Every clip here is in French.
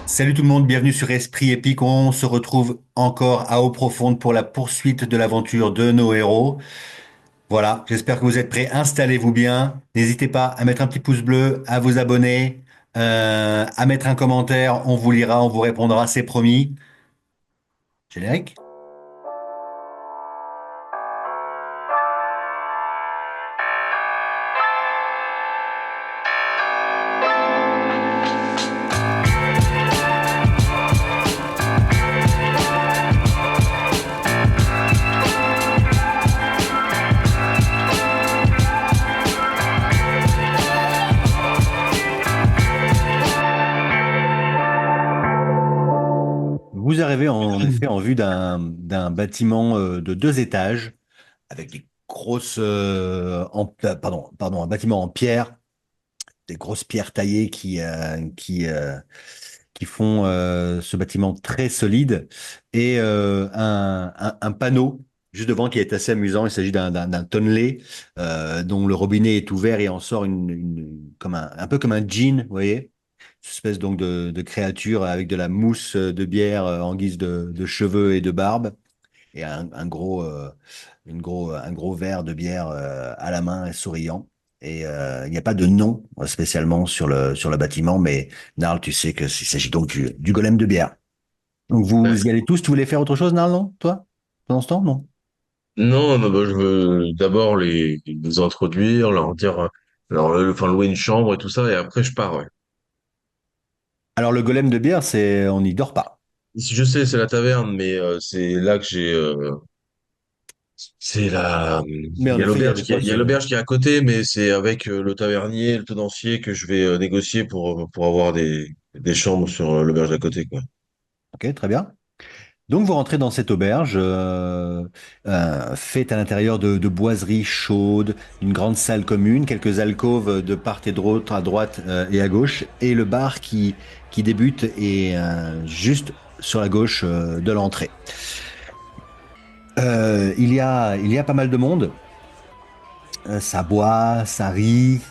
Salut tout le monde, bienvenue sur Esprit Épique. On se retrouve encore à eau profonde pour la poursuite de l'aventure de nos héros. Voilà, j'espère que vous êtes prêts. Installez-vous bien. N'hésitez pas à mettre un petit pouce bleu, à vous abonner, à mettre un commentaire. On vous lira, on vous répondra, c'est promis. Générique. Vous arrivez en effet en vue d'un bâtiment de 2 étages avec des grosses pardon, un bâtiment en pierre, des grosses pierres taillées qui font ce bâtiment très solide et un panneau juste devant qui est assez amusant. Il s'agit d'un tonnelet dont le robinet est ouvert et en sort comme un peu comme un djinn, vous voyez? Une espèce donc de créature avec de la mousse de bière en guise de cheveux et de barbe et un gros verre de bière à la main et souriant. Et il n'y a pas de nom spécialement sur le bâtiment, mais Narl, tu sais qu'il s'agit donc du golem de bière. Donc Ouais. vous y allez tous, tu voulais faire autre chose, Narl, non? Toi? Pendant ce temps, non? Non, bah, je veux d'abord les introduire, leur dire, enfin, louer une chambre et tout ça, et après je pars, ouais. Alors le golem de bière, on n'y dort pas. Je sais, c'est la taverne, mais c'est là que c'est Mais il y en a effet, il y a l'auberge de quoi il y a se... l'auberge qui est à côté, mais c'est avec le tavernier, le tenancier que je vais négocier pour avoir des chambres sur l'auberge d'à côté, quoi. Ok, très bien. Donc vous rentrez dans cette auberge, faite à l'intérieur de boiseries chaudes, une grande salle commune, quelques alcôves de part et d'autre, à droite et à gauche, et le bar qui débute est juste sur la gauche de l'entrée. Il y a pas mal de monde. Ça boit, ça rit,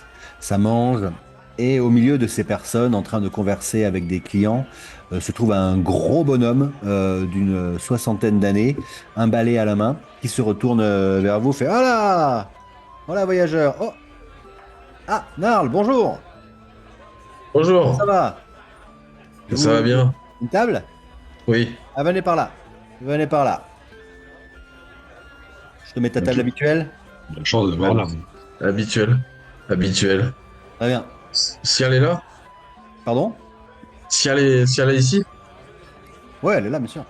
ça mange. Et au milieu de ces personnes en train de converser avec des clients, se trouve un gros bonhomme d'une soixantaine d'années, un balai à la main, qui se retourne vers vous, fait «Voilà! Voilà, voyageur! Oh! Ah, Narl, bonjour! Comment ça Bonjour, va? Je ça va vous... bien? Une table? Oui. Ah, venez par là. Venez par là. Je te mets ta table Ok. habituelle? La chance d'avoir Hab- là. Habituel, habituel. Très bien. Si elle est là? Pardon? Si elle est ici? Ouais, elle est là, bien sûr.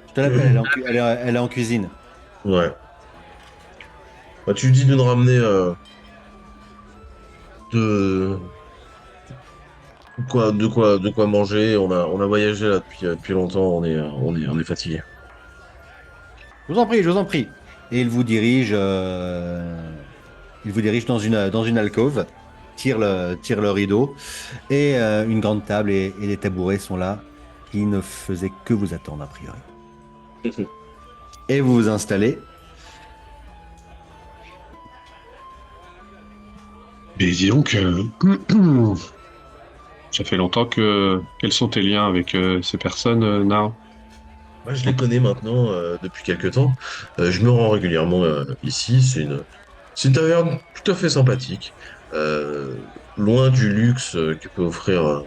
Je te l'appelle, elle est en cuisine. Ouais. Bah, tu lui dis de nous ramener de de quoi manger. On a voyagé là depuis longtemps. On est fatigué. Je vous en prie, je vous en prie. Et il vous dirige dans une alcôve, tire le rideau, et une grande table et des tabourets sont là, qui ne faisaient que vous attendre a priori. Et vous vous installez. Mais dis donc, ça fait longtemps que. Quels sont tes liens avec ces personnes, Nard? Moi, je les connais maintenant depuis quelques temps. Je me rends régulièrement ici. C'est une taverne tout à fait sympathique. Loin du luxe que peut offrir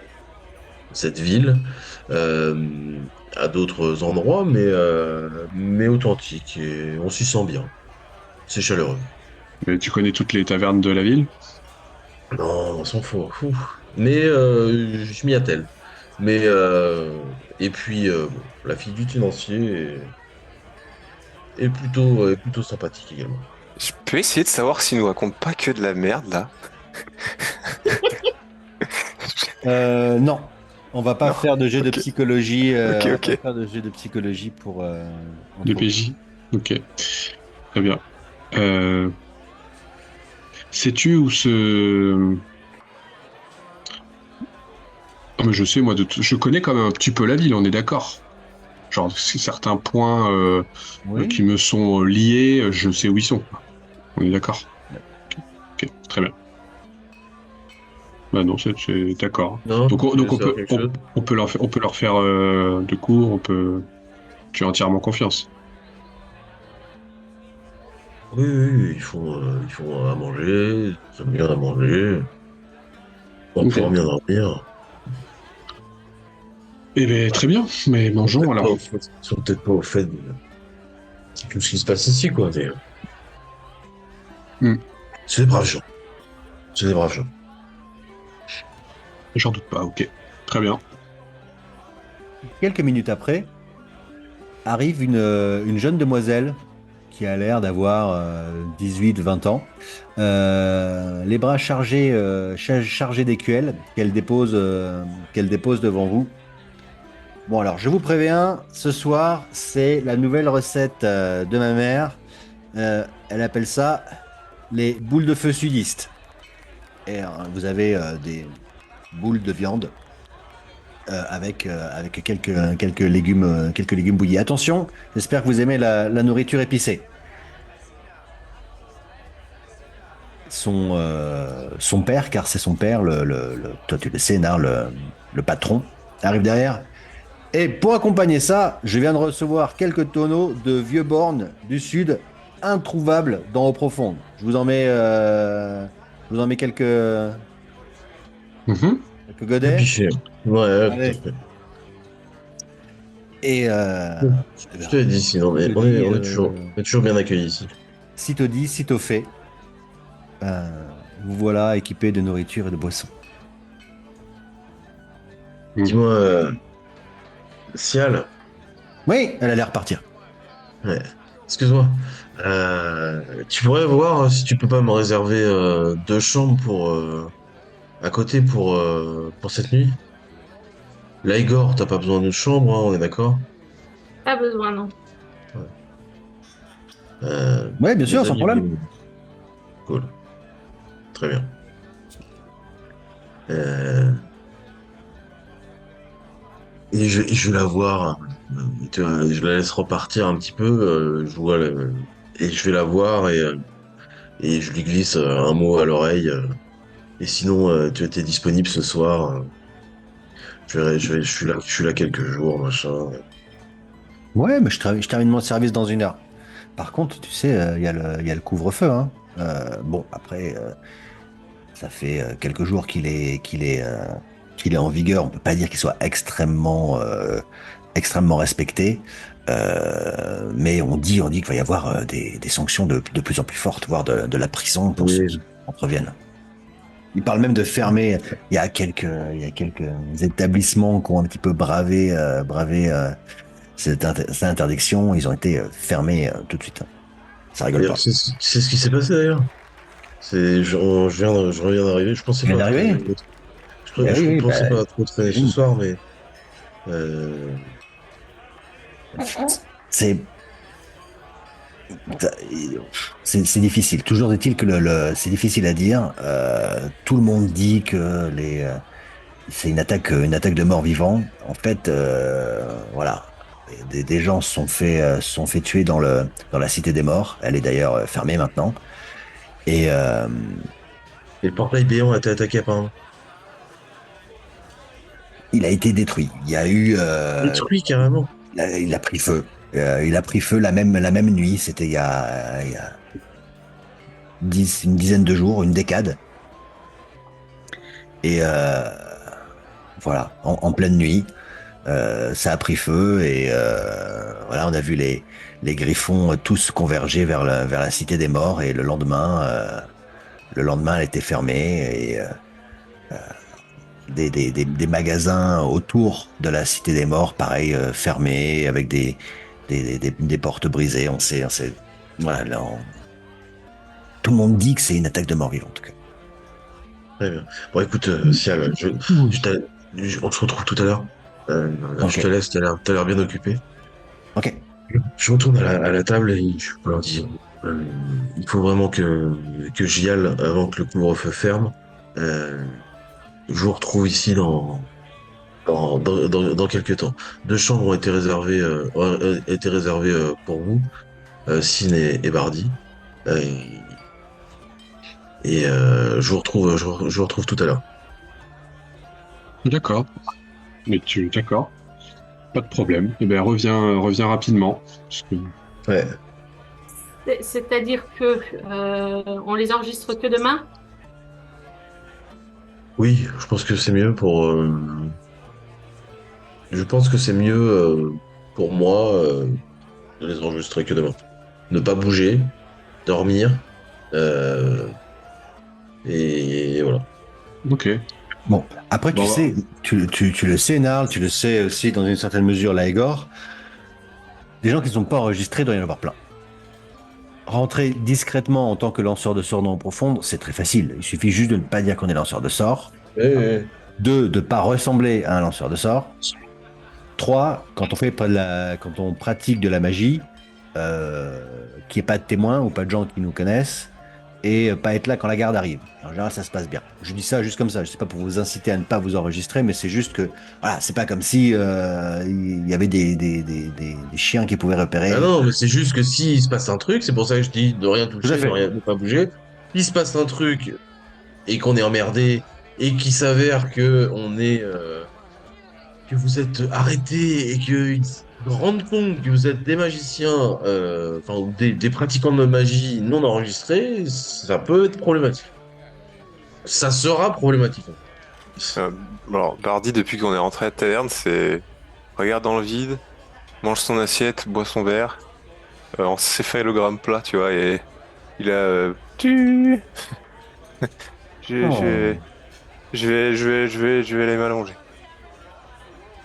cette ville à d'autres endroits, mais authentique. Et on s'y sent bien. C'est chaleureux. Mais tu connais toutes les tavernes de la ville? Non, on s'en fout. Fou. Mais je m'y attelle. Mais et puis bon, la fille du tenancier est plutôt sympathique également. Je peux essayer de savoir s'il nous raconte pas que de la merde là. Non, on va pas Non? faire de jeu de Ok, psychologie. ok, On va ok. pas faire de jeu de psychologie pour Des entre vous. PJ? Ok, très bien. Euh, Sais-tu où se. Ah, mais je sais, moi, je connais quand même un petit peu la ville, on est d'accord. Genre, si certains points Oui. qui me sont liés, je sais où ils sont. On est d'accord. Ok, très bien. Bah non, c'est d'accord. Non, Donc, tu veux savoir quelque chose? on peut leur faire de cours, tu as entièrement confiance. Oui, oui, oui, ils font à manger, ils aiment bien à manger, on va Ok. pouvoir bien dormir. Eh bien, très bien, mais mangeons alors. Ils sont peut-être pas au fait de tout ce qui se passe ici, quoi. Mais Hmm, c'est des braves gens. C'est des braves gens. J'en doute pas, ok. Très bien. Quelques minutes après, arrive une jeune demoiselle qui a l'air d'avoir 18-20 ans, les bras chargés, chargés d'écuelles qu'elle dépose devant vous. Bon, alors, je vous préviens, ce soir, c'est la nouvelle recette de ma mère. Elle appelle ça les boules de feu sudistes. Et vous avez des boules de viande avec quelques légumes bouillis. Attention, j'espère que vous aimez la nourriture épicée. Son père, car c'est son père, toi tu le sais, Nar, le patron, arrive derrière. Et pour accompagner ça, je viens de recevoir quelques tonneaux de vieux bornes du sud, introuvables dans eau profonde. Je vous en mets Mhm. quelques Le godets. pichet. Ouais, tout à Allez. fait. Et Je te l'ai dit, sinon, je mais te dis, on est toujours bien accueillis ici. sitôt dit, sitôt fait. Vous voilà équipé de nourriture et de boissons. Mhm. Dis-moi, Sial, Oui, elle allait repartir. ouais, excuse-moi. Tu pourrais voir si tu peux pas me réserver deux chambres à côté pour cette nuit? Là, Igor, t'as pas besoin d'une chambre, hein, on est d'accord? Pas besoin, non. Ouais. Euh, Oui, bien sûr, mes sans amis, problème. cool, très bien. Euh, je vais la voir. Je la laisse repartir un petit peu. Et je vais la voir et je lui glisse un mot à l'oreille. Et sinon, tu étais disponible ce soir. Je suis là quelques jours, machin. Ouais, mais je termine mon service dans 1 heure. Par contre, tu sais, il y a le couvre-feu, hein. Bon, après, ça fait quelques jours qu'il est en vigueur. On peut pas dire qu'il soit extrêmement respecté. Mais on dit qu'il va y avoir des sanctions de plus en plus fortes, voire de la prison pour ceux qui Oui. contreviennent. Il parle même de fermer. Il y a quelques établissements qui ont un petit peu bravé cette interdiction. Ils ont été fermés tout de suite. Ça rigole D'ailleurs, pas. c'est ce qui s'est passé d'ailleurs. Je reviens d'arriver. Je pensais Il vient pas d'arriver. Eh oui, je oui, pensais bah, pas trop traîner ce j'imagine. soir, mais euh, C'est c'est difficile. Toujours est-il que c'est difficile à dire. Tout le monde dit que c'est une attaque de mort-vivant. En fait, voilà. Des gens se sont fait tuer dans la cité des morts. Elle est d'ailleurs fermée maintenant. Et et le portail béant a été attaqué par un il a été détruit. Il y a eu, détruit carrément. il a pris feu. Il a pris feu la même nuit. C'était il y a une dizaine de jours, une décade. Et voilà, en pleine nuit, ça a pris feu et voilà, on a vu les griffons tous converger vers la cité des morts et le lendemain, elle était fermée et des magasins autour de la cité des morts, pareil, fermés avec des portes brisées. Voilà, tout le monde dit que c'est une attaque de mort-vivant en tout cas. Très bien. Bon, écoute, Sial, on se retrouve tout à l'heure. Je Ok, te laisse, t'as l'air bien occupé. ok. Je retourne à la table et je peux leur dire, il faut vraiment que j'y aille avant que le couvre-feu ferme. Euh, je vous retrouve ici dans quelques temps. Deux chambres ont été réservées pour vous, Sine et Bardi. Euh, je vous retrouve tout à l'heure. D'accord. D'accord. Pas de problème. Eh ben, reviens rapidement. Parce que- Ouais. C'est-à-dire que on les enregistre que demain? Oui, je pense que c'est mieux je pense que c'est mieux pour moi de les enregistrer que demain. Ne pas bouger, dormir, euh, et voilà. Ok. Bon, après, tu Bon, sais, tu le sais, Narl, tu le sais aussi dans une certaine mesure, Laegor, des gens qui ne sont pas enregistrés, il doit y en avoir plein. Rentrer discrètement en tant que lanceur de sorts non profonde, c'est très facile. Il suffit juste de ne pas dire qu'on est lanceur de sorts. Ouais. Deux, de ne pas ressembler à un lanceur de sorts. Trois, quand on pratique de la magie, qu'il n'y ait pas de témoins ou pas de gens qui nous connaissent, et pas être là quand la garde arrive. En général, ça se passe bien. Je dis ça juste comme ça. Je sais pas pour vous inciter à ne pas vous enregistrer, mais c'est juste que voilà, c'est pas comme si il y avait des chiens qui pouvaient Ah repérer. non, mais c'est juste que s'il se passe un truc, c'est pour ça que je dis de rien Tout à toucher, fait. ne pas bouger. S'il se passe un truc et qu'on est emmerdé et qu'il s'avère que vous êtes arrêté et qu'ils se rendent compte que vous êtes des magiciens, enfin, ou des pratiquants de magie non enregistrés, ça peut être problématique. Ça sera problématique. Euh, alors, Bardi, depuis qu'on est rentré à la taverne, c'est regarde dans le vide, mange son assiette, boit son verre, en céphallogramme plat, tu vois, et il a. Je, je, Oh. je vais aller m'allonger.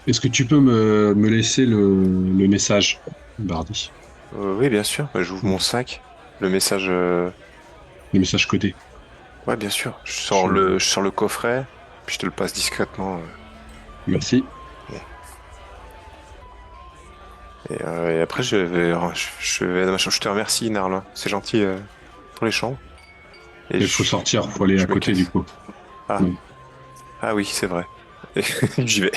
est-ce que tu peux me laisser le message, Bardi? Oui, bien sûr. J'ouvre mon sac, le message. Le message codé. Ouais, bien sûr. Je sors Je- je sors le coffret, puis je te le passe discrètement. Merci. Et après, je te remercie, Narla. C'est gentil pour les chambres. Et Il faut sortir, faut aller je à me côté casse. du coup. Ah, Oui. ah oui, c'est vrai. Et j'y vais.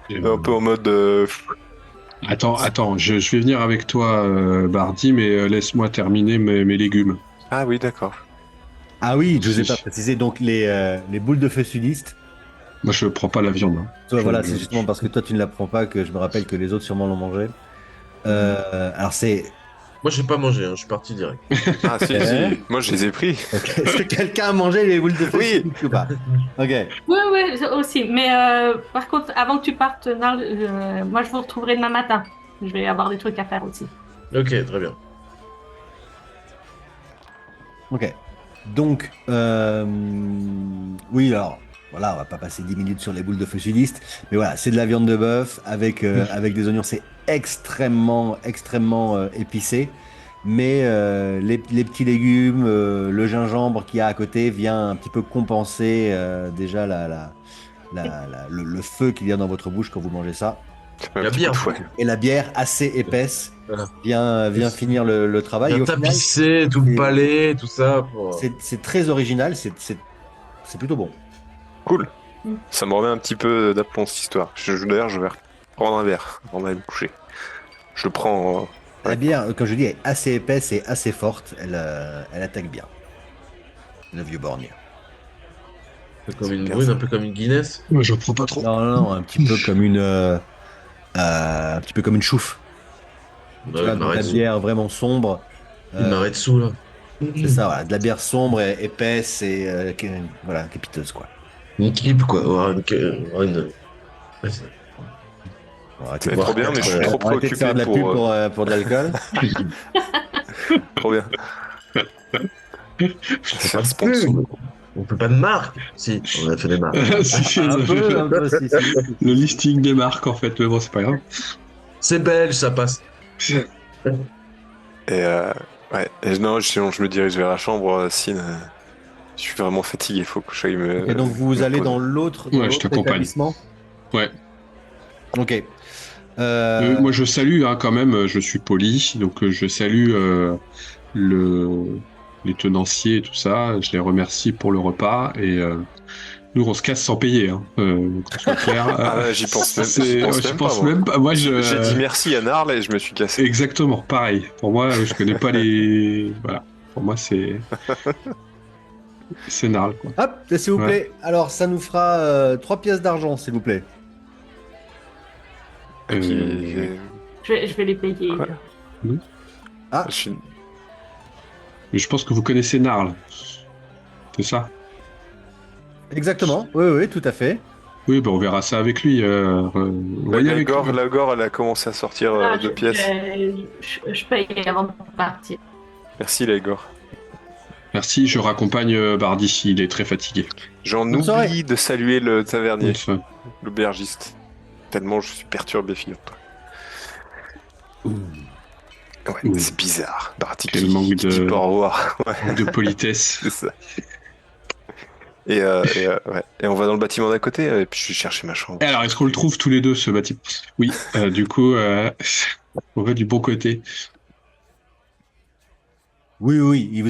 Et, Un peu en mode. Attends, je vais venir avec toi, Bardi, mais laisse-moi terminer mes légumes. Ah oui, d'accord. Ah oui, je vous ai pas Si. précisé. Donc les boules de feu sudistes. Moi, je prends pas la viande. Hein. Toi, voilà, c'est justement parce que toi tu ne la prends pas que je me rappelle que les autres sûrement l'ont mangé. Alors c'est. Moi, j'ai pas mangé, hein, je suis parti direct. Ah si, Hein. si. Moi, je les ai pris. Ok. Est-ce que quelqu'un a mangé les boules de feu Oui. sudistes ou pas? Ok. Oui, oui, aussi. Mais par contre, avant que tu partes, Narl, moi, je vous retrouverai demain matin. Je vais avoir des trucs à faire aussi. Ok, très bien. Ok. Donc, oui, alors, voilà, on va pas passer 10 minutes sur les boules de feu sudistes, mais voilà, c'est de la viande de bœuf avec des oignons, c'est extrêmement épicé, mais les petits légumes, le gingembre qu'il y a à côté vient un petit peu compenser déjà le feu qu'il y a dans votre bouche quand vous mangez ça. Ça fait un La petit coup bière. de fouet. Et la bière assez épaisse Voilà. vient finir le travail. Et Bien au final, tapissé, tout le c'est- palais, tout ça. Pour... c'est très original, c'est plutôt bon. Cool. Mm. Ça me remet un petit peu d'aplomb cette histoire. D'ailleurs, je vais prendre un verre avant d'aller me coucher. Je le prends. La Ouais. bière, comme je dis, est assez épaisse et assez forte. Elle attaque bien. Le vieux borgne. Un peu comme C'est une bien, brune, ça. un peu comme une Guinness. Moi, je prends pas trop. Non, un petit peu comme un petit peu comme une chouffe. Tu Ouais, vois, une de la Maretsu. bière vraiment sombre. Une Maretsu, là. C'est ça, voilà, de la bière sombre et épaisse et voilà, capiteuse quoi. Une clip, quoi. Ouais, Bon, C'est trop bien, mais je suis trop arrêtez de faire préoccupé de la pub pour. pour de l'alcool. Trop bien. c'est pas Faire de sponsor. pub. On peut pas de marque. Si, on a fait des marques. Un peu, si, si. Le listing des marques, en fait, mais bon, c'est pas grave. C'est belge, ça passe. Et ouais. Et non, sinon je me dirige vers la chambre. Sin, je suis vraiment fatigué. Il faut que j'aille me. Et donc vous me allez reposer. dans l'autre Ouais, je t'accompagne. établissement. Ouais. Ok. Moi, je salue hein, quand même, je suis poli, donc je salue les tenanciers et tout ça. Je les remercie pour le repas et nous, on se casse sans payer. Hein, qu'on soit clair. Ah ouais, j'y pense même, Je pense même pas. Moi, J'ai dit merci à Narl et je me suis cassé. Exactement, pareil. Pour moi, je connais pas les. Voilà. Pour moi, c'est. C'est Narl, quoi. Hop, s'il vous Ouais. plaît. Alors, ça nous fera 3 pièces d'argent, s'il vous plaît. Et puis, Je vais les payer. Quoi Ah, je suis- Mais je pense que vous connaissez Narl. C'est ça? exactement. Oui, oui, tout à fait. Oui, on verra ça avec lui. Voyez avec lui. La gore, elle a commencé à sortir Ah, 2 pièces. je paye avant de partir. Merci, la gore. Merci, je raccompagne Bardi, il est très fatigué. J'en Bonne soirée. oublie de saluer le tavernier, Enfin, l'aubergiste. Tellement je suis perturbé, figure-toi. Ouais, Ouh. c'est bizarre. Barty Quel manque qui dit de- pas au revoir. Ouais, manque de politesse. c'est ça. Ouais. Et on va dans le bâtiment d'à côté, et puis je vais chercher ma chambre. Et alors, est-ce qu'on le trouve tous les deux, ce bâtiment? Oui, du coup, on va du bon côté. Oui, oui,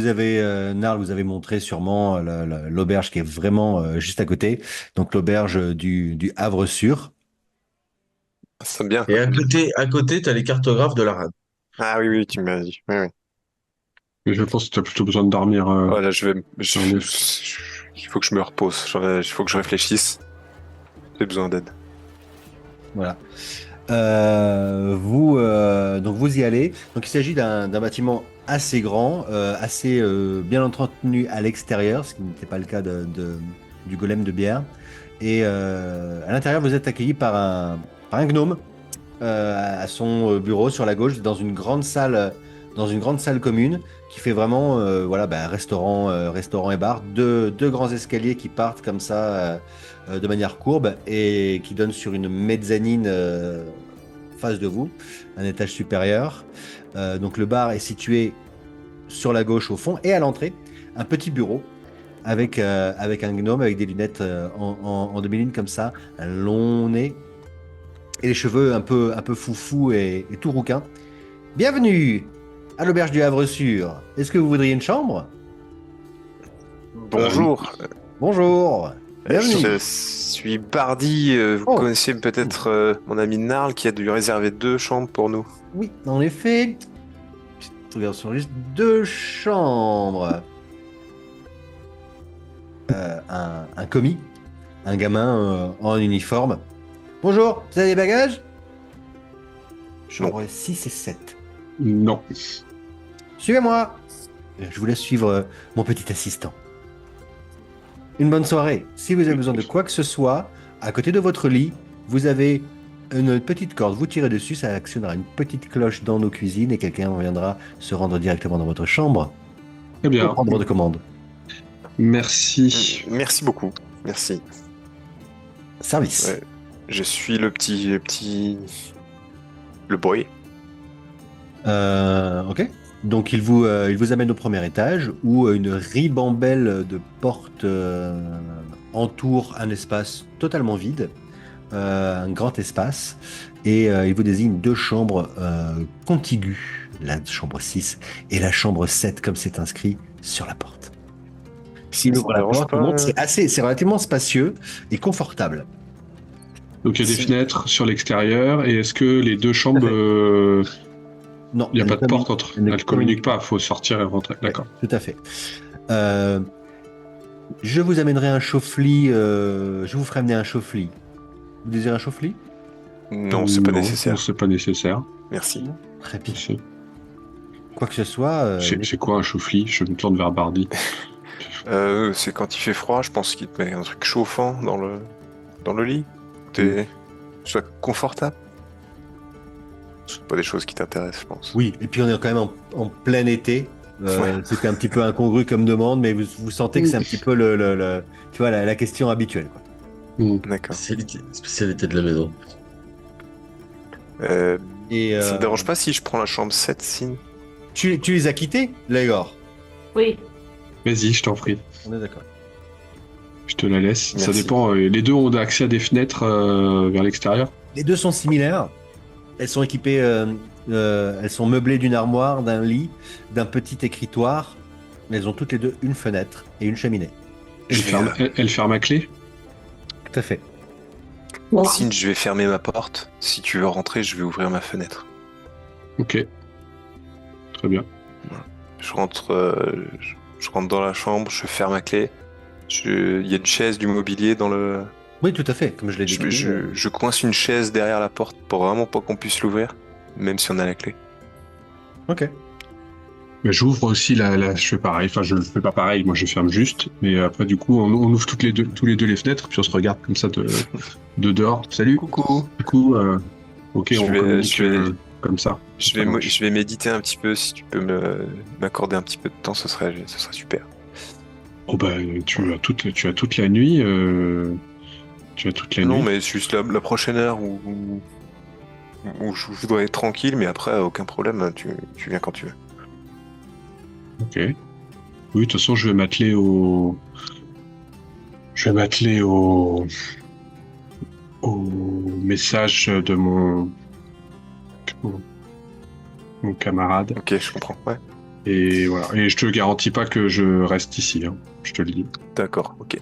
Narl vous avez montré sûrement l'auberge qui est vraiment juste à côté. Donc, l'auberge du Havre-Sûr. Ça me bien. Et à côté, t'as les cartographes de la rade. Ah oui, oui, tu m'as dit. Oui, oui. Mais je pense que tu as plutôt besoin de dormir. Voilà, J'en ai- il faut que je me repose. Il faut que je réfléchisse. J'ai besoin d'aide. Voilà. Donc vous y allez. Donc il s'agit d'un bâtiment assez grand, assez bien entretenu à l'extérieur, ce qui n'était pas le cas du golem de bière. Et à l'intérieur, vous êtes accueilli par un gnome à son bureau sur la gauche, dans une grande salle commune qui fait vraiment restaurant et bar. Deux grands escaliers qui partent comme ça de manière courbe et qui donnent sur une mezzanine face de vous, un étage supérieur. Donc le bar est situé sur la gauche au fond et à l'entrée, un petit bureau avec un gnome avec des lunettes en demi-lune comme ça, un long nez et les cheveux un peu foufou et tout rouquin. Bienvenue à l'auberge du Havre-Sûr. Est-ce que vous voudriez une chambre? Bonjour. Bonjour. Bienvenue. Je suis Bardi. Vous Oh. connaissez peut-être mon ami Narl qui a dû réserver 2 chambres pour nous. Oui, en effet. Je regarde sur la liste. 2 chambres. Un commis, un gamin en uniforme. Bonjour, vous avez des bagages? Chambre 6 et 7. Non. Suivez-moi. Je vous laisse suivre mon petit assistant. Une bonne soirée. Si vous avez besoin de quoi que ce soit, à côté de votre lit, vous avez une petite corde. Vous tirez dessus, ça actionnera une petite cloche dans nos cuisines et quelqu'un viendra se rendre directement dans votre chambre Très bien. pour prendre de commande. Merci. Merci beaucoup. Merci. Service. Ouais. Je suis le boy. Ok. Donc il vous amène au premier étage où une ribambelle de portes entoure un espace totalement vide, un grand espace, et il vous désigne 2 chambres contiguës, la chambre 6 et la chambre 7 comme c'est inscrit sur la porte. Il ouvre la porte, il montre, c'est relativement spacieux et confortable. Donc il y a des fenêtres sur l'extérieur. Et est-ce que les 2 chambres, Non, il n'y a elle pas ne de porte communique- entre? elle ne Elles ne communiquent pas, il faut sortir et rentrer. D'accord. Tout à fait. Je vous amènerai un chauffe-lit. Je vous ferai amener un chauffe-lit. Vous désirez un chauffe-lit? Non, c'est pas nécessaire. Non, c'est pas nécessaire. Merci. Très bien. C'est Quoi que ce soit. c'est quoi un chauffe-lit? Je me tourne vers Bardi. C'est quand il fait froid, je pense qu'il te met un truc chauffant dans le lit. Sois confortable. C'est pas des choses qui t'intéressent, je pense. Oui, et puis on est quand même en plein été. Ouais. C'était un petit peu incongru comme demande, mais vous sentez que c'est un petit peu tu vois, la question habituelle, quoi. D'accord. Spécialité de la maison. Et Ça te dérange pas si je prends la chambre 7, Sin? tu les as quittés, Légor? Oui. Vas-y, je t'en prie. On est d'accord. Je te la laisse. Ça Merci. dépend. Les 2 ont accès à des fenêtres vers l'extérieur. Les 2 sont similaires. Elles sont équipées, elles sont meublées d'une armoire, d'un lit, d'un petit écritoire. Mais elles ont toutes les 2 une fenêtre et une cheminée. Elle ferme à clé. Tout à fait. Sin, je vais fermer ma porte. Si tu veux rentrer, je vais ouvrir ma fenêtre. Ok. Très bien. Je rentre, Je rentre dans la chambre, je ferme ma clé. Il y a une chaise, du mobilier dans le. Oui, tout à fait, comme je l'ai décrit. Je coince une chaise derrière la porte pour vraiment pas qu'on puisse l'ouvrir, même si on a la clé. Ok. Mais j'ouvre aussi je fais pareil. Enfin, je fais pas pareil. Moi, je ferme juste. Mais après, du coup, on ouvre tous les deux les fenêtres, puis on se regarde comme ça de dehors. Salut. Coucou. Du coup, ok, Je on vais- communique je vais- comme ça. Ça marche. Je vais méditer un petit peu. Si tu peux m'accorder un petit peu de temps, ce serait super. Oh bah, tu as toute la nuit. Tu as toute la Non, nuit. mais c'est juste la prochaine heure où je voudrais être tranquille, mais après, aucun problème. Tu viens quand tu veux. Ok. Oui, de toute façon, je vais m'atteler au. Je vais m'atteler au message de mon camarade. Ok, je comprends. Ouais. Et voilà. Et je te garantis pas que je reste ici, hein. Je te le dis. D'accord. Ok.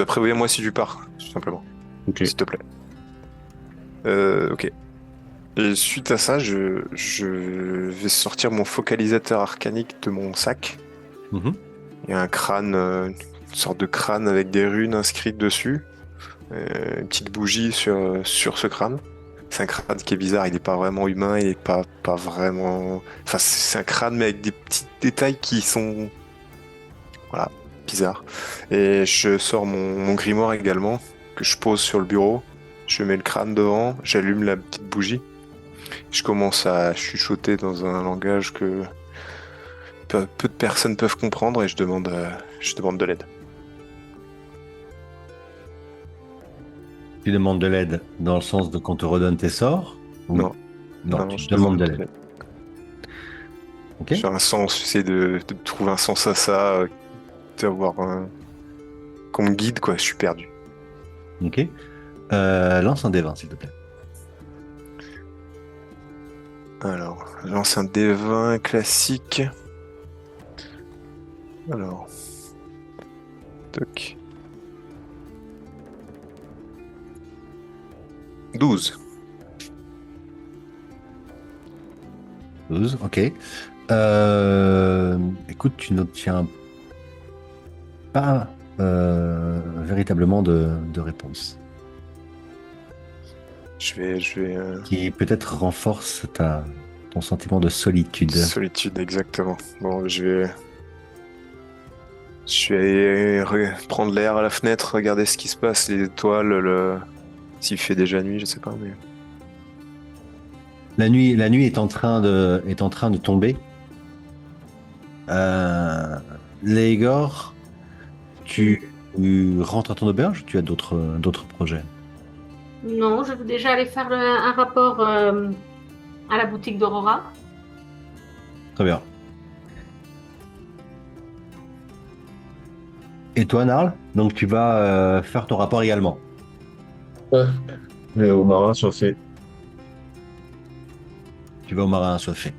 Prévoyez-moi si tu pars, tout simplement. Ok. S'il te plaît. Ok. Et suite à ça, je vais sortir mon focalisateur arcanique de mon sac. Mhm. Il y a un crâne, une sorte de crâne avec des runes inscrites dessus. Une petite bougie sur ce crâne. C'est un crâne qui est bizarre, il n'est pas vraiment humain, il n'est pas vraiment. Enfin, c'est un crâne, mais avec des petits détails qui sont. Voilà, bizarres. Et je sors mon grimoire également, que je pose sur le bureau. Je mets le crâne devant, j'allume la petite bougie. Je commence à chuchoter dans un langage que peu de personnes peuvent comprendre et je demande de l'aide. Tu demandes de l'aide dans le sens de qu'on te redonne tes sorts ou... Non. Non, je tu demandes de demande l'aide. Ok. J'ai un sens, j'essaie de trouver un sens à ça, d'avoir qu'on me guide, quoi, je suis perdu. Ok. Lance un D20, s'il te plaît. Alors, je lance un D20 classique. Alors. Toc. 12. 12, ok. Écoute, tu n'obtiens pas véritablement de réponse. Je vais Qui peut-être renforce ton sentiment de solitude. solitude, exactement. Bon, je vais aller prendre l'air à la fenêtre, regarder ce qui se passe, les étoiles, s'il fait déjà nuit, je sais pas, mais. La nuit est en train de tomber. Léigor, tu rentres à ton auberge ou tu as d'autres projets? Non, je veux déjà aller faire un rapport à la boutique d'Aurora. Très bien. Et toi, Narl? Donc tu vas faire ton rapport également. Ouais. Et au marin, soit fait. Tu vas au marin assoiffé.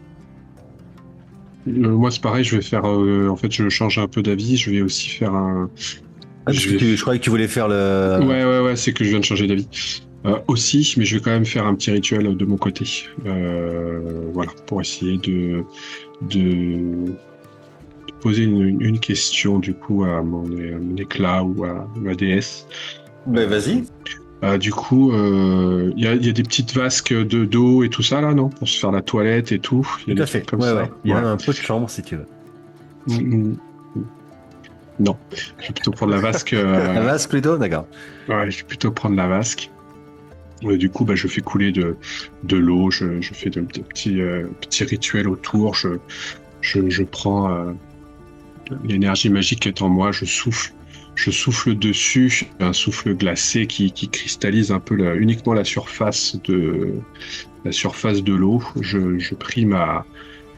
Moi, c'est pareil, je vais faire. En fait, je change un peu d'avis. Je vais aussi faire un. Ah, parce que je croyais que tu voulais faire le... Ouais, c'est que je viens de changer d'avis. Aussi, mais je vais quand même faire un petit rituel de mon côté. Voilà, pour essayer de poser une question, du coup, à mon éclat ou à ma déesse. Ben vas-y. Du coup, il y a des petites vasques d'eau et tout ça, là, non? Pour se faire la toilette et tout. Il y a Tout à des fait. trucs comme Ouais, ça. ouais. Il y a Ouais. même un peu de chambre si tu veux. Non, je vais plutôt prendre la vasque. La vasque plutôt, d'accord. Ouais, je vais plutôt prendre la vasque. Du coup, je fais couler de l'eau, je fais de petits rituels autour, je prends l'énergie magique qui est en moi, je souffle dessus, un souffle glacé qui cristallise un peu uniquement la surface de l'eau. Je prie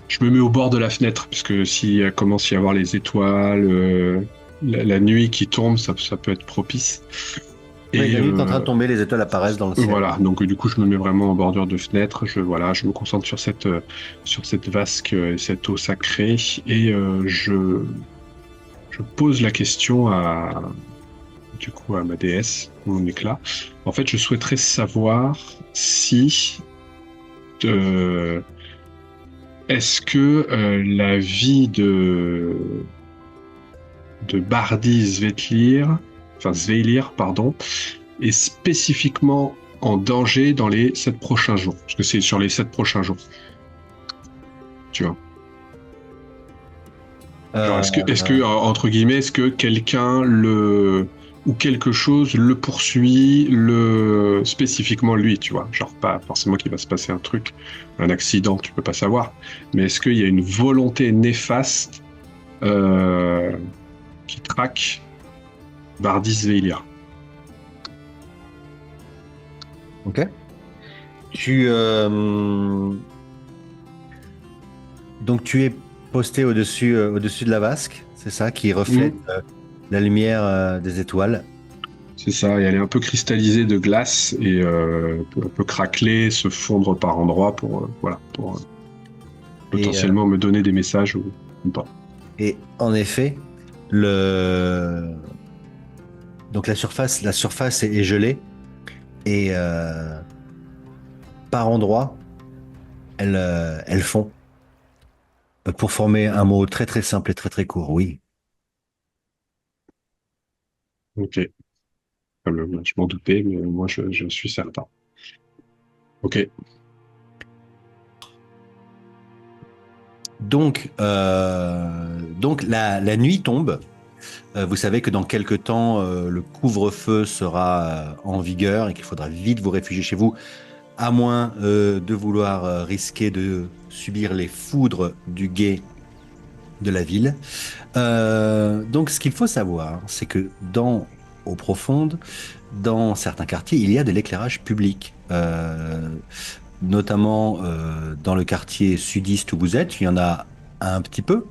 je me mets au bord de la fenêtre, parce que s'il commence à y avoir les étoiles, la nuit qui tombe, ça peut être propice. Oui, la nuit est en train de tomber, les étoiles apparaissent dans le ciel. Voilà, donc du coup je me mets vraiment en bordure de fenêtre, je me concentre sur cette vasque et cette eau sacrée, et je pose la question à ma déesse, mon éclat. En fait, je souhaiterais savoir si est-ce que la vie de Bardi Sveilir, pardon, est spécifiquement en danger dans les 7 prochains jours? Parce que c'est sur les 7 prochains jours. Tu vois. Genre, est-ce que, entre guillemets, est-ce que quelqu'un ou quelque chose le poursuit, spécifiquement lui, tu vois? Genre, pas forcément qu'il va se passer un truc, un accident, tu peux pas savoir. Mais est-ce qu'il y a une volonté néfaste qui traque Bardi Sveilir? Ok. Donc tu es posté au-dessus de la vasque, c'est ça, qui reflète la lumière des étoiles. C'est ça, et elle est un peu cristallisée de glace et peut craqueler, se fondre par endroits pour potentiellement me donner des messages ou pas. Et en effet, donc la surface est gelée et par endroits, elle fond pour former un mot très très simple et très très court. Oui. Ok. Je m'en doutais, mais moi je suis certain. Ok. Donc la nuit tombe. Vous savez que dans quelques temps, le couvre-feu sera en vigueur et qu'il faudra vite vous réfugier chez vous, à moins de vouloir risquer de subir les foudres du guet de la ville. Donc ce qu'il faut savoir, c'est que Eau Profonde, dans certains quartiers, il y a de l'éclairage public. Notamment dans le quartier sudiste où vous êtes, il y en a un petit peu.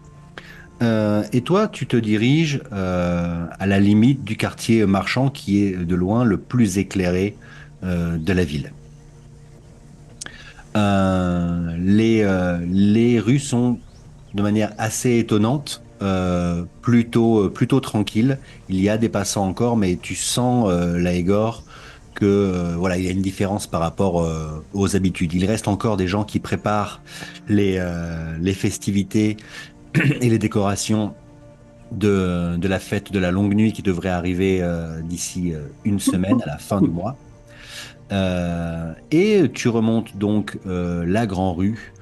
Et toi, tu te diriges à la limite du quartier marchand qui est de loin le plus éclairé de la ville. Les rues sont de manière assez étonnante, plutôt tranquilles. Il y a des passants encore, mais tu sens, Laegor, que voilà, il y a une différence par rapport aux habitudes. Il reste encore des gens qui préparent les festivités et les décorations de la fête de la longue nuit qui devrait arriver d'ici une semaine, à la fin du mois. Et tu remontes donc la Grand Rue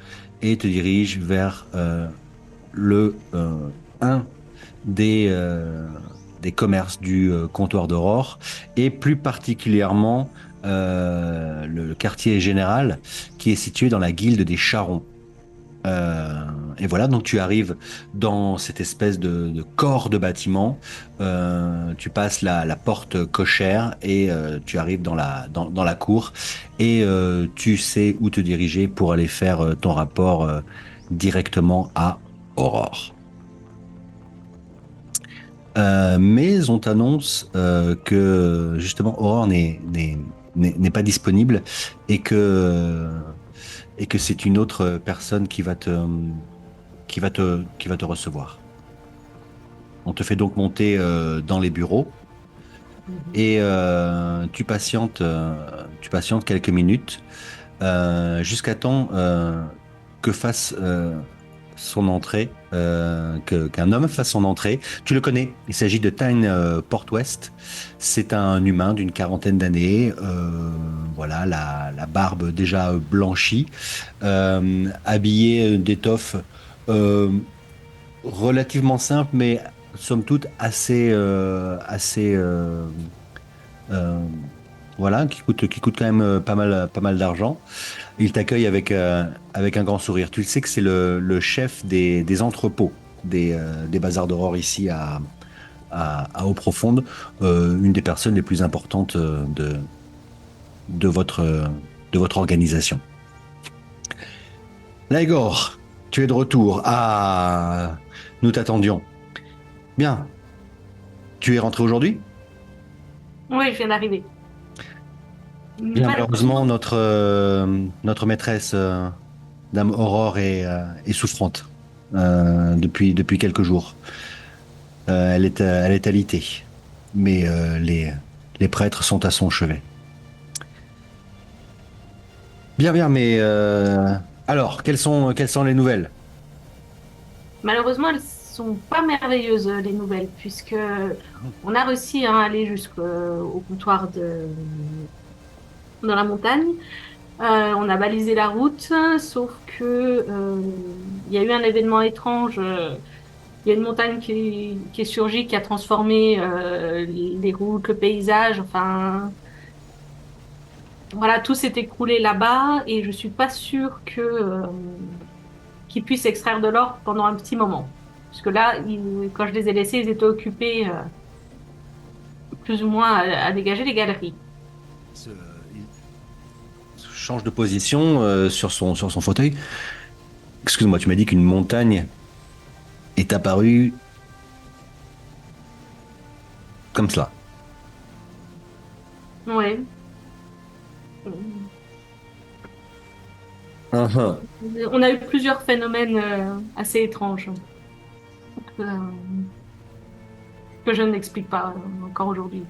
et te diriges vers un des commerces du comptoir d'Aurore et plus particulièrement le quartier général qui est situé dans la guilde des Charrons. Et voilà, donc tu arrives dans cette espèce de corps de bâtiment, tu passes la porte cochère et tu arrives dans la cour et tu sais où te diriger pour aller faire ton rapport directement à Aurore. Mais on t'annonce que justement Aurore n'est pas disponible et que c'est une autre personne qui va te recevoir. On te fait donc monter dans les bureaux et tu patientes quelques minutes jusqu'à temps que fasse son entrée, qu'un homme fasse son entrée. Tu le connais, il s'agit de Tyne Portwest. C'est un humain d'une quarantaine d'années, voilà, la barbe déjà blanchie, habillé d'étoffe relativement simple, mais somme toute euh, voilà, qui coûte quand même pas mal d'argent. Il t'accueille avec un grand sourire. Tu le sais que c'est le chef des entrepôts des bazars d'Aurore ici à Eau Profonde, une des personnes les plus importantes de votre organisation. Laegor, tu es de retour. Ah, nous t'attendions. Bien. Tu es rentré aujourd'hui? Oui, je viens d'arriver. Bien, malheureusement, notre maîtresse, Dame Aurore, est souffrante depuis quelques jours. Elle est alitée, mais les prêtres sont à son chevet. Bien, mais Alors, quelles sont les nouvelles? Malheureusement, elles sont pas merveilleuses, les nouvelles, puisque on a réussi à aller jusqu'au comptoir dans la montagne. On a balisé la route, sauf que il y a eu un événement étrange. Il y a une montagne qui est surgie, qui a transformé les routes, le paysage. Enfin, voilà, tout s'est écroulé là-bas et je suis pas sûre qu'ils puissent extraire de l'or pendant un petit moment. Parce que là, quand je les ai laissés, ils étaient occupés plus ou moins à dégager les galeries. Il change de position sur son fauteuil. Excuse-moi, tu m'as dit qu'une montagne est apparue comme cela. Ouais. Uh-huh. On a eu plusieurs phénomènes assez étranges euh, que je n'explique pas encore aujourd'hui.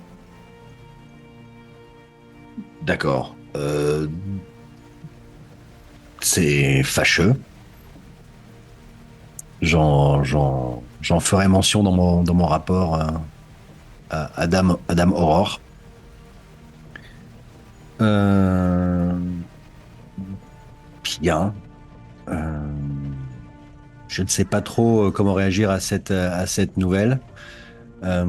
D'accord. C'est fâcheux. J'en ferai mention dans mon rapport à Dame Aurore. Euh, Bien. Euh, je ne sais pas trop comment réagir à cette nouvelle. Euh,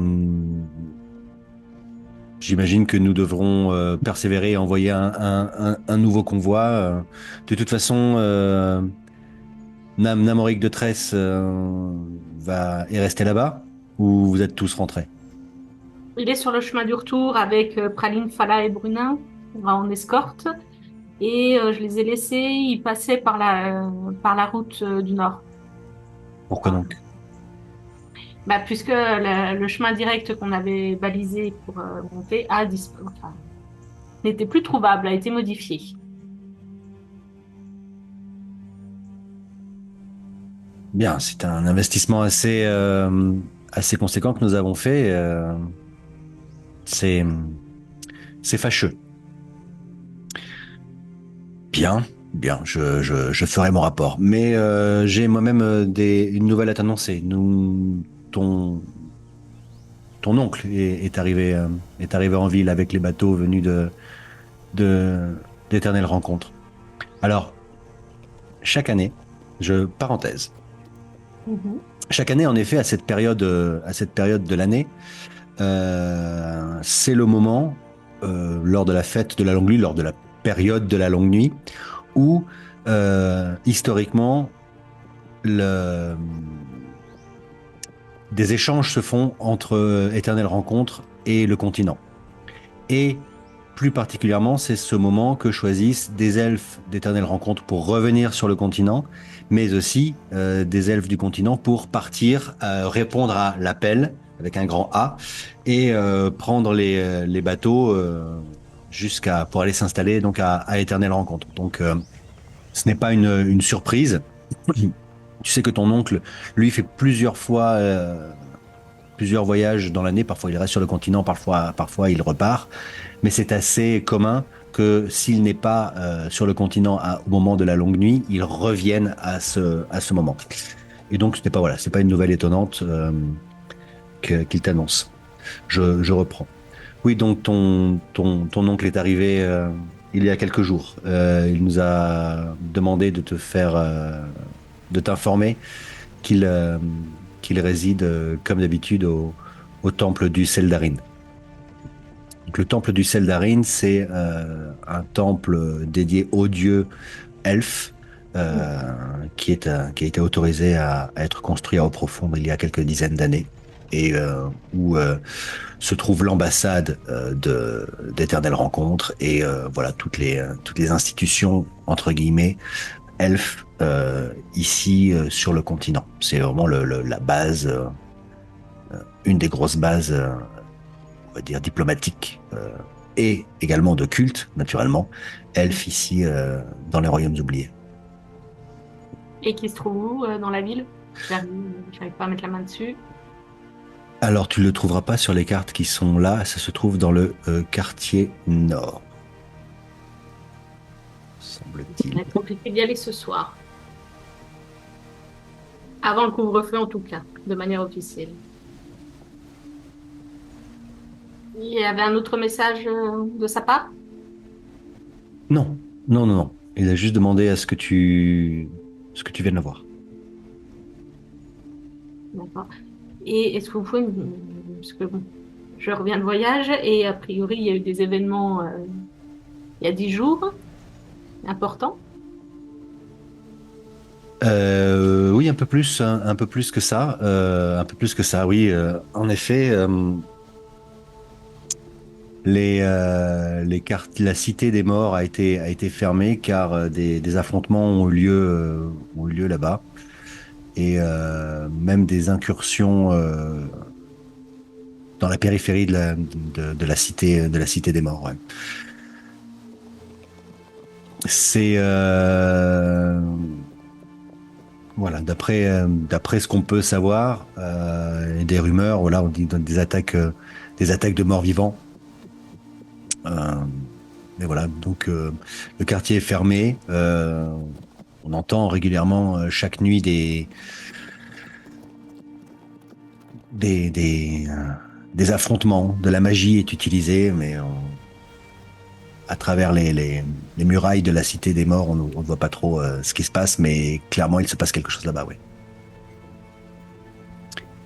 J'imagine que nous devrons persévérer et envoyer un nouveau convoi. De toute façon, Namoric de Tresse est resté là-bas ou vous êtes tous rentrés? Il est sur le chemin du retour avec Praline, Fala et Brunin en escorte. Et je les ai laissés, ils passaient par la route du Nord. Pourquoi donc? Bah, puisque le chemin direct qu'on avait balisé pour monter enfin, n'était plus trouvable, a été modifié. Bien, c'est un investissement assez conséquent que nous avons fait. C'est, c'est fâcheux. Bien, bien, je ferai mon rapport. Mais j'ai moi-même une nouvelle à t'annoncer. Ton, ton oncle est arrivé en ville avec les bateaux venus de, d'Éternelle Rencontre. Alors, chaque année, parenthèse, Mhm. chaque année, en effet, à cette période de l'année, c'est le moment, lors de la fête de la longue nuit, lors de la période de la longue nuit, où historiquement le, des échanges se font entre Éternelle Rencontre et le continent. Et plus particulièrement, c'est ce moment que choisissent des elfes d'Éternelle Rencontre pour revenir sur le continent, mais aussi des elfes du continent pour partir, répondre à l'appel avec un grand A et prendre les bateaux pour aller s'installer donc à Éternelle Rencontre. Donc ce n'est pas une surprise. Tu sais que ton oncle, lui, fait plusieurs voyages dans l'année. Parfois, il reste sur le continent, parfois il repart. Mais c'est assez commun que s'il n'est pas sur le continent au moment de la longue nuit, il revienne à ce moment. Et donc, c'est pas une nouvelle étonnante qu'il t'annonce. Je reprends. Oui, donc ton oncle est arrivé il y a quelques jours. Il nous a demandé de t'informer qu'il qu'il réside, comme d'habitude, au temple du Seldarin. Donc, le temple du Seldarin, c'est un temple dédié aux dieux elfes, qui a été autorisé à être construit à eau profonde il y a quelques dizaines d'années, et où se trouve l'ambassade d'Éternelle Rencontre et voilà toutes les institutions entre guillemets elfes ici sur le continent. C'est vraiment la base, une des grosses bases, on va dire diplomatiques et également de culte, naturellement, elfes ici dans les Royaumes oubliés. Et qui se trouve où dans la ville? J'arrive pas à mettre la main dessus. Alors tu le trouveras pas sur les cartes qui sont là, ça se trouve dans le quartier nord. semble-t-il. Ça va être compliqué d'y aller ce soir. Avant le couvre-feu, en tout cas, de manière officielle. Il y avait un autre message de sa part? Non, non, non, non. Il a juste demandé à ce que tu viennes le voir. D'accord. Et est-ce que vous pouvez parce que bon, je reviens de voyage et a priori, il y a eu des événements il y a 10 jours importants. Oui, un peu plus que ça, un peu plus que ça. Oui, en effet, la cité des morts a été fermée car des affrontements ont eu lieu là-bas et même des incursions dans la périphérie de la cité des morts. Ouais. C'est voilà, d'après ce qu'on peut savoir, et des rumeurs, voilà, on dit des attaques de morts vivants. Mais voilà, donc le quartier est fermé. On entend régulièrement chaque nuit des affrontements. De la magie est utilisée, mais à travers les murailles de la cité des morts, on ne voit pas trop ce qui se passe, mais clairement, il se passe quelque chose là-bas, oui.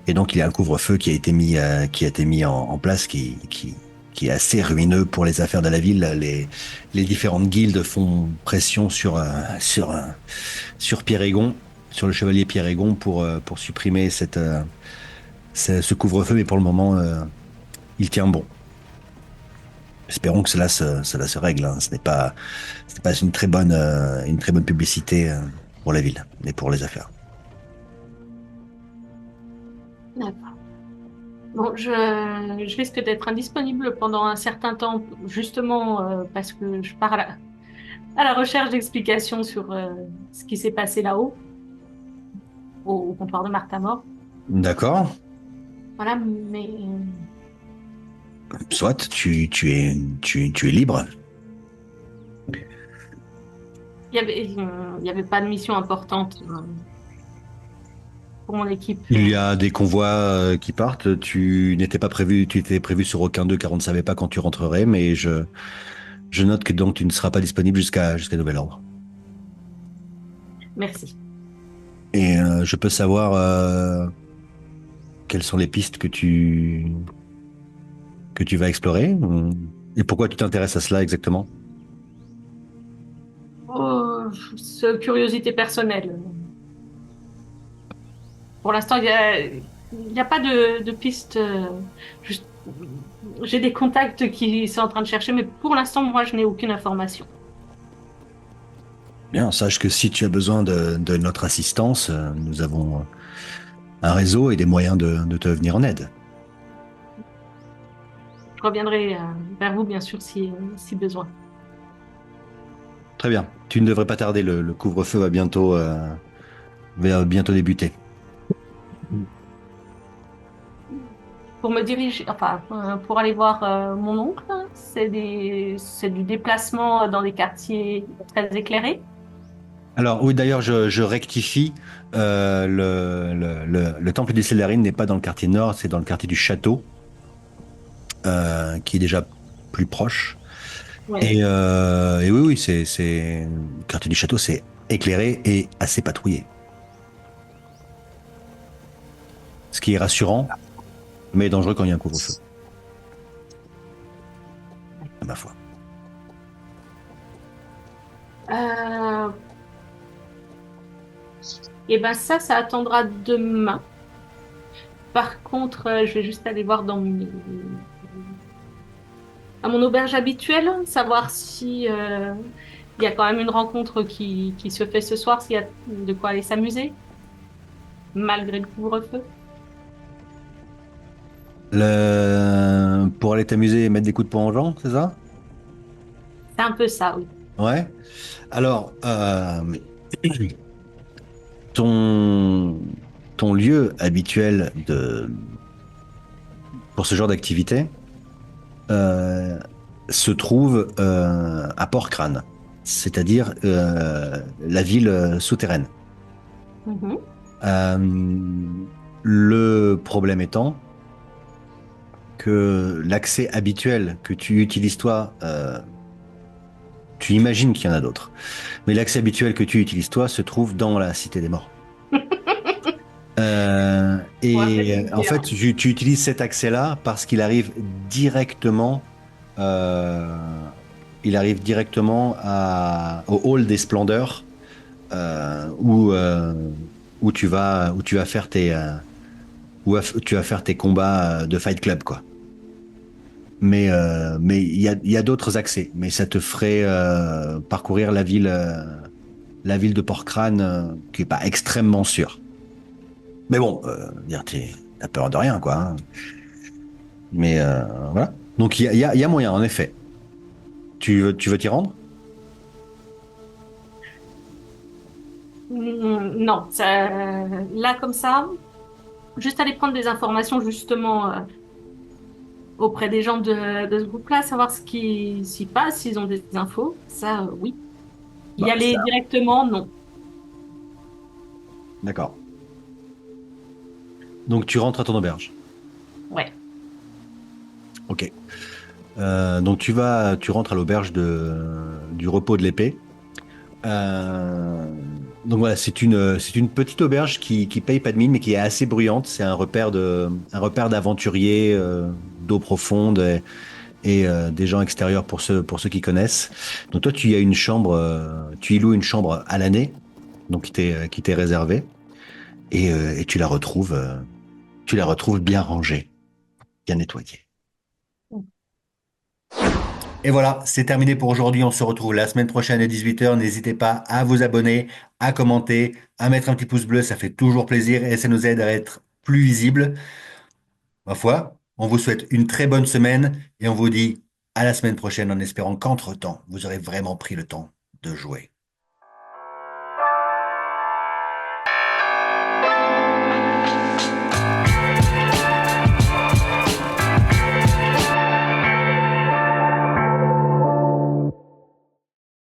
Et donc, il y a un couvre-feu qui a été mis en place, qui est assez ruineux pour les affaires de la ville. Les différentes guildes font pression sur Pierre-Égon, sur le chevalier Pierre-Égon, pour supprimer ce couvre-feu, mais pour le moment, il tient bon. Espérons que cela se règle. Hein. Ce n'est pas une très bonne publicité pour la ville, mais pour les affaires. D'accord. Bon, je risque d'être indisponible pendant un certain temps, justement parce que je pars à la recherche d'explications sur ce qui s'est passé là-haut, au comptoir de Martha Mort. D'accord. Voilà, mais Soit tu es libre. il y avait pas de mission importante pour mon équipe. Il y a des convois qui partent. Tu étais prévu sur aucun d'eux car on ne savait pas quand tu rentrerais, mais je note que donc tu ne seras pas disponible jusqu'à nouvel ordre. Merci. Et je peux savoir quelles sont les pistes que tu vas explorer et pourquoi tu t'intéresses à cela exactement? Oh, c'est curiosité personnelle. Pour l'instant, il y a pas de piste. Juste- j'ai des contacts qui sont en train de chercher, mais pour l'instant, moi, je n'ai aucune information. Bien, sache que si tu as besoin de notre assistance, nous avons un réseau et des moyens de te venir en aide. Je reviendrai vers vous, bien sûr, si besoin. Très bien. Tu ne devrais pas tarder. Le couvre-feu va bientôt débuter. Pour me diriger, enfin, pour aller voir mon oncle, c'est du déplacement dans des quartiers très éclairés. Alors oui, d'ailleurs, je rectifie. Le temple du Célarine n'est pas dans le quartier nord, c'est dans le quartier du château, qui est déjà plus proche. Ouais. Et oui, oui, le quartier du château, c'est éclairé et assez patrouillé. Ce qui est rassurant, mais dangereux quand il y a un couvre-feu. À ma foi. Euh, et ben ça attendra demain. Par contre, je vais juste aller voir à mon auberge habituelle, savoir si il y a quand même une rencontre qui se fait ce soir, s'il y a de quoi aller s'amuser, malgré le couvre-feu. Pour aller t'amuser et mettre des coups de poing aux gens, c'est ça? C'est un peu ça, oui. Ouais. Alors, ton, ton lieu habituel pour ce genre d'activité se trouve à Port-Crâne. c'est-à-dire la ville souterraine. Mhm. Euh, le problème étant que l'accès habituel que tu utilises toi, tu imagines qu'il y en a d'autres, mais l'accès habituel que tu utilises toi se trouve dans la Cité des Morts. On va peut-être En éviter, fait, alors. tu utilises cet accès-là parce qu'il arrive directement, euh, au hall des Splendeurs, où tu vas faire tu vas faire tes combats de Fight Club, quoi. Mais il y a d'autres accès, mais ça te ferait parcourir la ville de Port-Crâne, qui est pas extrêmement sûre. Mais bon, t'as peur de rien, quoi, hein. Mais voilà. Donc il y a moyen, en effet. Tu veux t'y rendre? Non, là comme ça, juste aller prendre des informations justement auprès des gens de ce groupe-là, savoir ce qui s'y passe, s'ils ont des infos, ça oui. Y Bah, aller directement, non. d'accord. Donc tu rentres à ton auberge. Ouais. Ok. Donc tu rentres à l'auberge du repos de l'épée. Euh, donc voilà, c'est une petite auberge qui paye pas de mine, mais qui est assez bruyante. C'est un repère d'aventuriers d'eau profonde des gens extérieurs pour ceux qui connaissent. Donc toi, tu y as une chambre, tu y loues une chambre à l'année, donc qui t'est réservée, et tu la retrouves bien rangée, bien nettoyée. Et voilà, c'est terminé pour aujourd'hui. On se retrouve la semaine prochaine à 18h. N'hésitez pas à vous abonner, à commenter, à mettre un petit pouce bleu. Ça fait toujours plaisir et ça nous aide à être plus visibles. Ma foi, on vous souhaite une très bonne semaine et on vous dit à la semaine prochaine en espérant qu'entre-temps, vous aurez vraiment pris le temps de jouer.